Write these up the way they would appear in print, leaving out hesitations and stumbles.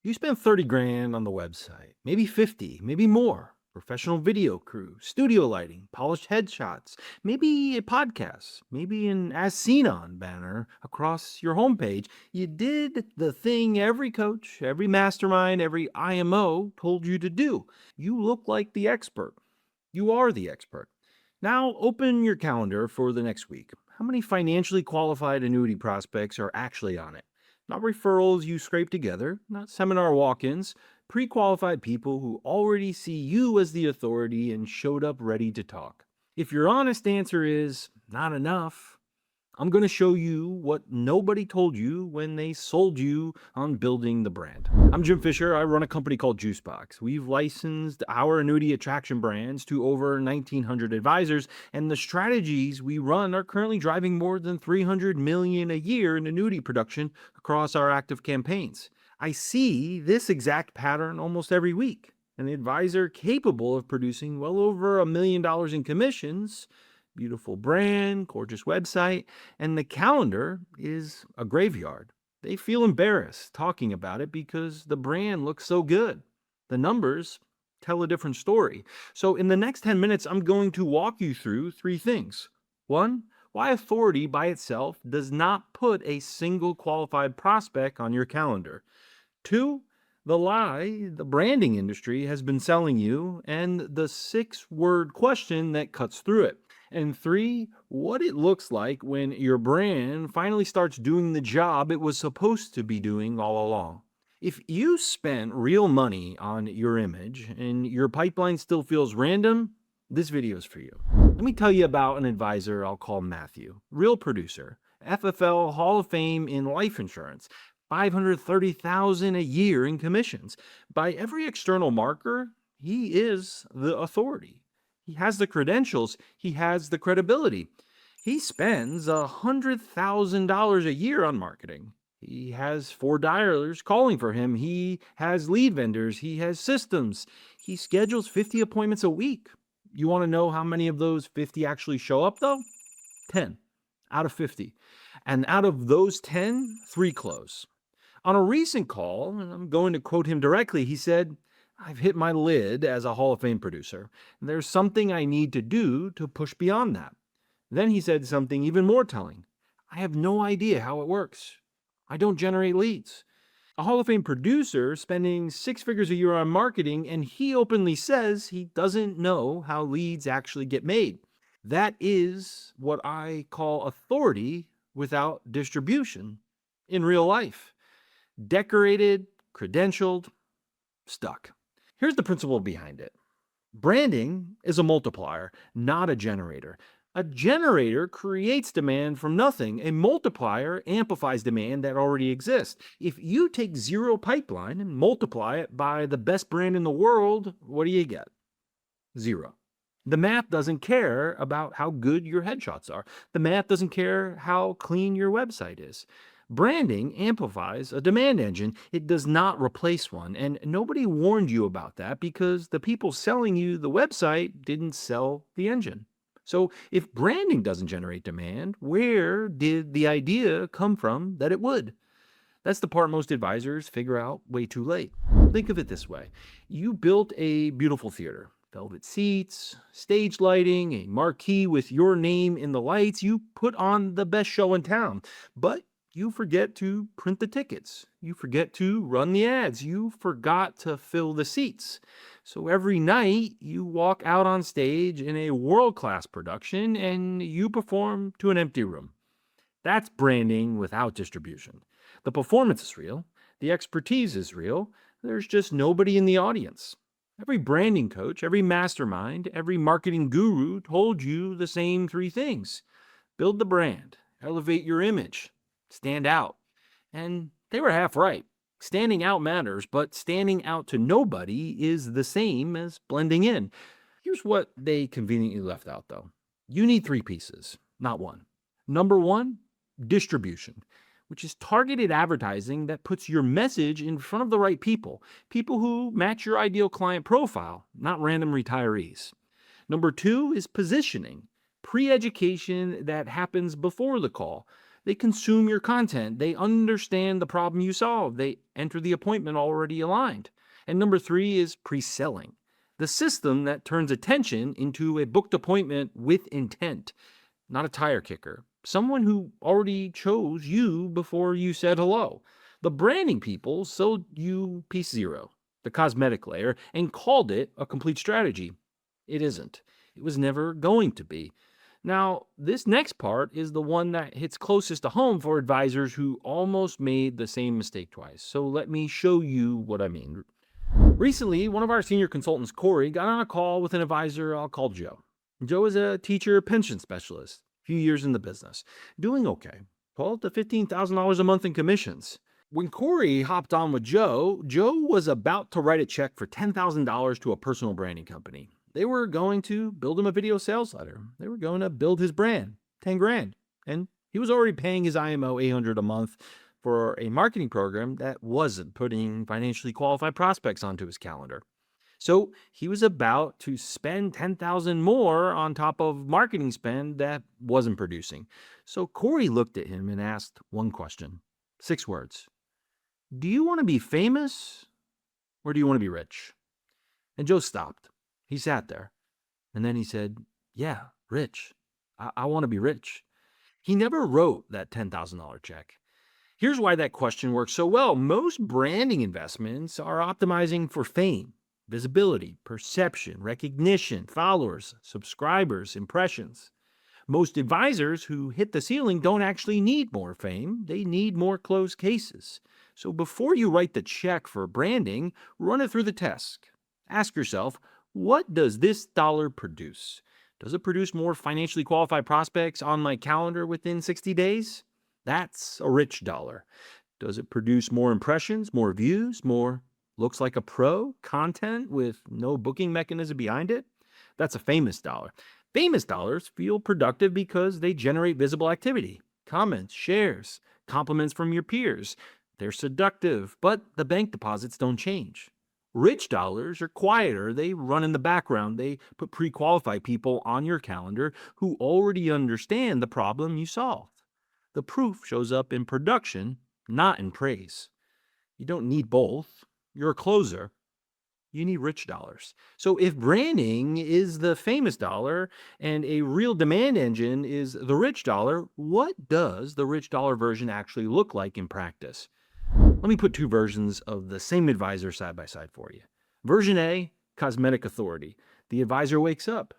You spend 30 grand on the website, maybe 50, maybe more. Professional video crew, studio lighting, polished headshots, maybe a podcast, maybe an as seen on banner across your homepage. You did the thing every coach, every mastermind, every IMO told you to do. You look like the expert. You are the expert. Now open your calendar for the next week. How many financially qualified annuity prospects are actually on it? Not referrals you scrape together, not seminar walk ins, pre qualified people who already see you as the authority and showed up ready to talk. If your honest answer is not enough, I'm going to show you what nobody told you when they sold you on building the brand. I'm Jim Fisher. I run a company called Juicebox. We've licensed our annuity attraction brands to over 1,900 advisors, and the strategies we run are currently driving more than $300 million a year in annuity production across our active campaigns. I see this exact pattern almost every week. An advisor capable of producing well over $1 million in commissions, beautiful brand, gorgeous website, and the calendar is a graveyard. They feel embarrassed talking about it because the brand looks so good. The numbers tell a different story. So, in the next 10 minutes, I'm going to walk you through three things. One, why authority by itself does not put a single qualified prospect on your calendar. Two, the lie the branding industry has been selling you, and the six-word question that cuts through it. And three, what it looks like when your brand finally starts doing the job it was supposed to be doing all along. If you spent real money on your image and your pipeline still feels random, this video is for you. Let me tell you about an advisor I'll call Matthew, real producer, FFL Hall of Fame in life insurance, 530,000 a year in commissions. By every external marker, he is the authority. He has the credentials, he has the credibility. He spends $100,000 a year on marketing. He has four dialers calling for him. He has lead vendors. He has systems. He schedules 50 appointments a week. You want to know how many of those 50 actually show up, though? 10 out of 50. And out of those 10, three close. On a recent call, and I'm going to quote him directly, he said, "I've hit my lid as a Hall of Fame producer. There's something I need to do to push beyond that." Then he said something even more telling. "I have no idea how it works. I don't generate leads." A Hall of Fame producer spending six figures a year on marketing, and he openly says he doesn't know how leads actually get made. That is what I call authority without distribution in real life. Decorated, credentialed, stuck. Here's the principle behind it. Branding is a multiplier, not a generator. A generator creates demand from nothing. A multiplier amplifies demand that already exists. If you take zero pipeline and multiply it by the best brand in the world, what do you get? Zero. The math doesn't care about how good your headshots are. The math doesn't care how clean your website is. Branding amplifies a demand engine. It does not replace one. And nobody warned you about that because the people selling you the website didn't sell the engine. So if branding doesn't generate demand, where did the idea come from that it would? That's the part most advisors figure out way too late. Think of it this way. You built a beautiful theater. Velvet seats, stage lighting, a marquee with your name in the lights. You put on the best show in town. But you forget to print the tickets. You forget to run the ads. You forgot to fill the seats. So every night you walk out on stage in a world-class production and you perform to an empty room. That's branding without distribution. The performance is real. The expertise is real. There's just nobody in the audience. Every branding coach, every mastermind, every marketing guru told you the same three things. Build the brand, elevate your image, stand out. And they were half right. Standing out matters, but standing out to nobody is the same as blending in. Here's what they conveniently left out, though. You need three pieces, not one. Number one, distribution, which is targeted advertising that puts your message in front of the right people, people who match your ideal client profile, not random retirees. Number two is positioning, pre-education that happens before the call. They consume your content. They understand the problem you solve. They enter the appointment already aligned. And number three is pre selling, the system that turns attention into a booked appointment with intent, not a tire kicker. Someone who already chose you before you said hello. The branding people sold you piece zero, the cosmetic layer, and called it a complete strategy. It isn't. It was never going to be. Now, this next part is the one that hits closest to home for advisors who almost made the same mistake twice. So let me show you what I mean. Recently, one of our senior consultants, Corey, got on a call with an advisor I'll call Joe. Joe is a teacher pension specialist, a few years in the business, doing okay, $12,000 to $15,000 a month in commissions. When Corey hopped on with Joe, Joe was about to write a check for $10,000 to a personal branding company. They were going to build him a video sales letter. They were going to build his brand, 10 grand. And he was already paying his IMO $800 a month for a marketing program that wasn't putting financially qualified prospects onto his calendar. So he was about to spend 10,000 more on top of marketing spend that wasn't producing. So Corey looked at him and asked one question, 6 words. Do you want to be famous or do you want to be rich? And Joe stopped. He sat there. And then he said, yeah, rich. I want to be rich. He never wrote that $10,000 check. Here's why that question works so well. Most branding investments are optimizing for fame, visibility, perception, recognition, followers, subscribers, impressions. Most advisors who hit the ceiling don't actually need more fame. They need more closed cases. So before you write the check for branding, run it through the test. Ask yourself, what does this dollar produce? Does it produce more financially qualified prospects on my calendar within 60 days? That's a rich dollar. Does it produce more impressions, more views, more looks like a pro content with no booking mechanism behind it? That's a famous dollar. Famous dollars feel productive because they generate visible activity, comments, shares, compliments from your peers. They're seductive, but the bank deposits don't change. Rich dollars are quieter. They run in the background. They put pre-qualified people on your calendar who already understand the problem you solved. The proof shows up in production, not in praise. You don't need both. You're a closer. You need rich dollars. So if branding is the famous dollar and a real demand engine is the rich dollar, what does the rich dollar version actually look like in practice? Let me put 2 versions of the same advisor side by side for you. Version A, cosmetic authority. The advisor wakes up,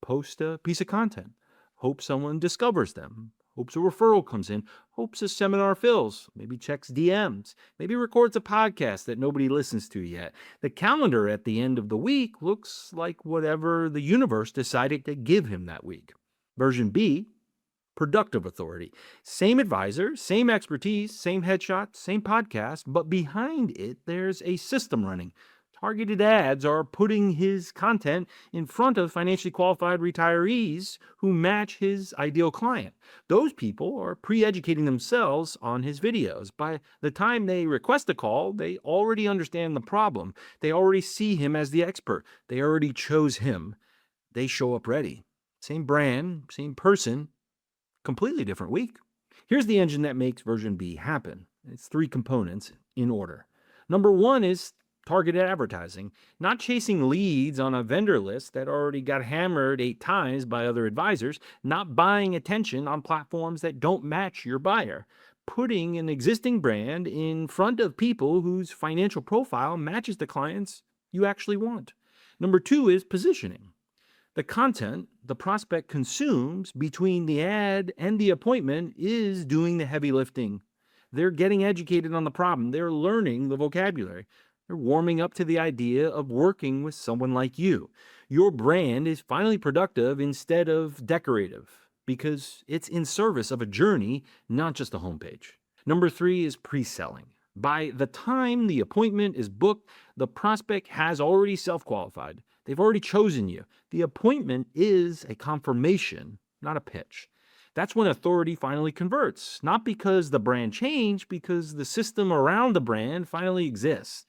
posts a piece of content, hopes someone discovers them, hopes a referral comes in, hopes a seminar fills, maybe checks DMs, maybe records a podcast that nobody listens to yet. The calendar at the end of the week looks like whatever the universe decided to give him that week. Version B, productive authority. Same advisor, same expertise, same headshot, same podcast, but behind it, there's a system running. Targeted ads are putting his content in front of financially qualified retirees who match his ideal client. Those people are pre-educating themselves on his videos. By the time they request a call, they already understand the problem. They already see him as the expert. They already chose him. They show up ready. Same brand, same person, completely different week. Here's the engine that makes version B happen. It's 3 components in order. Number 1 is targeted advertising, not chasing leads on a vendor list that already got hammered 8 times by other advisors, not buying attention on platforms that don't match your buyer, putting an existing brand in front of people whose financial profile matches the clients you actually want. Number 2 is positioning. The content the prospect consumes between the ad and the appointment is doing the heavy lifting. They're getting educated on the problem. They're learning the vocabulary. They're warming up to the idea of working with someone like you. Your brand is finally productive instead of decorative because it's in service of a journey, not just a homepage. Number 3 is pre-selling. By the time the appointment is booked, the prospect has already self-qualified. They've already chosen you. The appointment is a confirmation, not a pitch. That's when authority finally converts, not because the brand changed, because the system around the brand finally exists.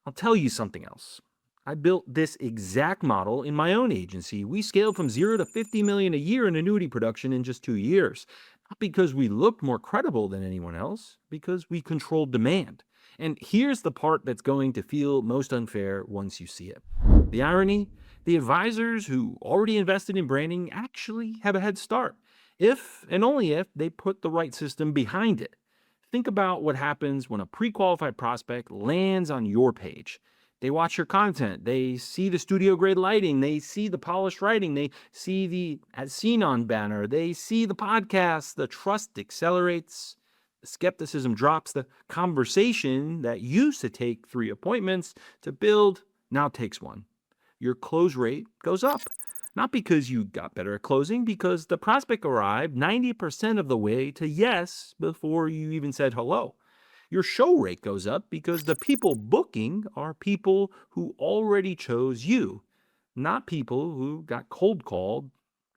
I'll tell you something else. I built this exact model in my own agency. We scaled from 0 to 50 million a year in annuity production in just 2 years. Not because we looked more credible than anyone else, because we controlled demand. And here's the part that's going to feel most unfair once you see it. The irony, the advisors who already invested in branding actually have a head start, if and only if they put the right system behind it. Think about what happens when a pre qualified prospect lands on your page. They watch your content, they see the studio grade lighting, they see the polished writing, they see the as seen on banner, they see the podcast, the trust accelerates, the skepticism drops, the conversation that used to take 3 appointments to build now takes one. Your close rate goes up. Not because you got better at closing, because the prospect arrived 90% of the way to yes before you even said hello. Your show rate goes up because the people booking are people who already chose you, not people who got cold called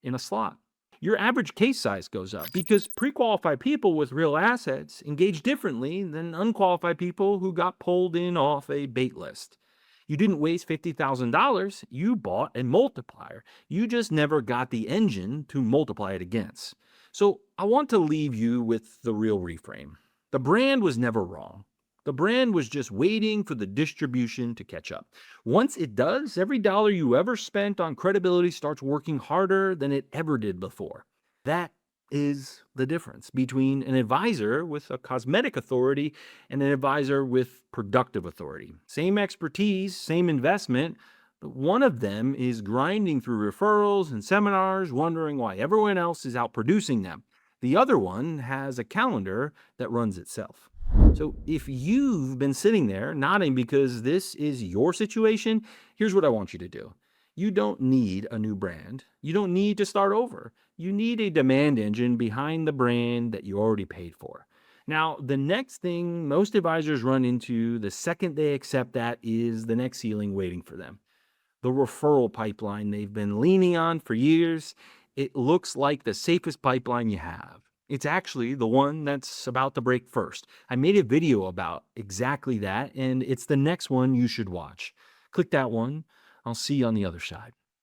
in a slot. Your average case size goes up because pre qualified people with real assets engage differently than unqualified people who got pulled in off a bait list. You didn't waste $50,000, you bought a multiplier. You just never got the engine to multiply it against. So I want to leave you with the real reframe. The brand was never wrong. The brand was just waiting for the distribution to catch up. Once it does, every dollar you ever spent on credibility starts working harder than it ever did before. That is the difference between an advisor with a cosmetic authority and an advisor with productive authority. Same expertise, same investment, but one of them is grinding through referrals and seminars, wondering why everyone else is outproducing them. The other one has a calendar that runs itself. So if you've been sitting there nodding because this is your situation, here's what I want you to do. You don't need a new brand. You don't need to start over. You need a demand engine behind the brand that you already paid for. Now, the next thing most advisors run into the second they accept that is the next ceiling waiting for them, the referral pipeline they've been leaning on for years. It looks like the safest pipeline you have. It's actually the one that's about to break first. I made a video about exactly that, and it's the next one you should watch. Click that one. I'll see you on the other side.